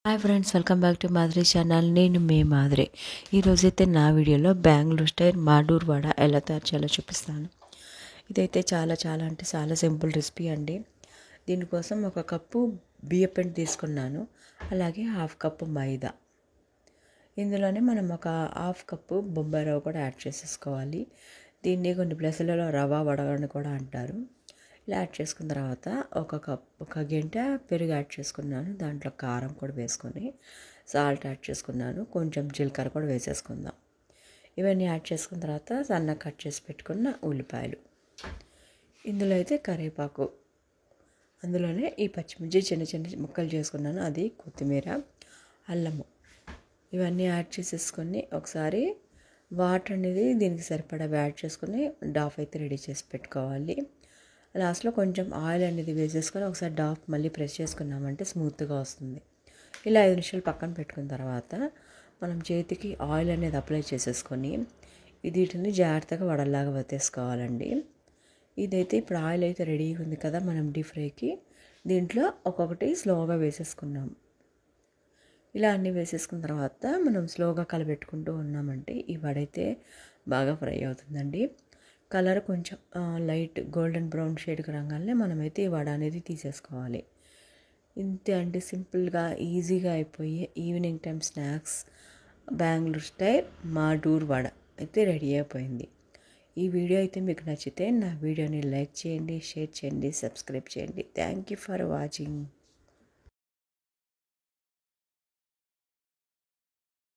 Hi friends, welcome back to Madhuri channel. నేను మీ మాధురి. ఈరోజైతే నా వీడియోలో బెంగళూరు స్టైల్ మాడూర్ వడ ఎలా తయారు చేయాలో చూపిస్తాను. ఇదైతే చాలా సింపుల్ రెసిపీ అండి. దీనికోసం ఒక కప్పు బియ్యం పిండి తీసుకున్నాను, అలాగే హాఫ్ కప్పు మైదా. ఇందులోనే మనం ఒక హాఫ్ కప్పు బొంబాయి రవ్వ కూడా యాడ్ చేసేసుకోవాలి. దీన్ని కొన్ని ప్లేసులలో రవ్వ వడ అని కూడా అంటారు. ఇలా యాడ్ చేసుకున్న తర్వాత ఒక గంట పెరుగు యాడ్ చేసుకున్నాను. దాంట్లో కారం కూడా వేసుకొని సాల్ట్ యాడ్ చేసుకున్నాను. కొంచెం జీలకర్ర కూడా వేసేసుకుందాం. ఇవన్నీ యాడ్ చేసుకున్న తర్వాత సన్నగా కట్ చేసి పెట్టుకున్న ఉల్లిపాయలు, ఇందులో అయితే కరివేపాకు, అందులోనే ఈ పచ్చిమిర్చి చిన్న చిన్న ముక్కలు చేసుకున్నాను, అది కొత్తిమీర, అల్లము, ఇవన్నీ యాడ్ చేసేసుకొని ఒకసారి వాటర్ అనేది దీనికి సరిపడా యాడ్ చేసుకొని డాఫ్ అయితే రెడీ చేసి పెట్టుకోవాలి. లాస్ట్లో కొంచెం ఆయిల్ అనేది వేసేసుకొని ఒకసారి డాఫ్ మళ్ళీ ప్రెస్ చేసుకున్నామంటే స్మూత్గా వస్తుంది. ఇలా 5 నిమిషాలు పక్కన పెట్టుకున్న తర్వాత మనం చేతికి ఆయిల్ అనేది అప్లై చేసేసుకొని వీటిని జాగ్రత్తగా వడల్లాగా వత్తేసుకోవాలండి. ఇదైతే ఇప్పుడు ఆయిల్ అయితే రెడీగా ఉంది కదా, మనం డీప్ ఫ్రైకి దీంట్లో ఒక్కొక్కటి స్లోగా వేసేసుకున్నాం. ఇలా అన్నీ వేసేసుకున్న తర్వాత మనం స్లోగా కలబెట్టుకుంటూ ఉన్నామంటే ఈ వడైతే బాగా ఫ్రై అవుతుందండి. కలర్ కొంచెం లైట్ గోల్డెన్ బ్రౌన్ షేడ్కి రాగానే మనమైతే ఈ వడ అనేది తీసేసుకోవాలి. ఇంతే అండి, సింపుల్గా ఈజీగా అయిపోయి evening time snacks Bengaluru style Maddur vada అయితే రెడీ అయిపోయింది. ఈ వీడియో అయితే మీకు నచ్చితే నా వీడియోని లైక్ చేయండి, షేర్ చేయండి, సబ్స్క్రైబ్ చేయండి. Thank you for watching.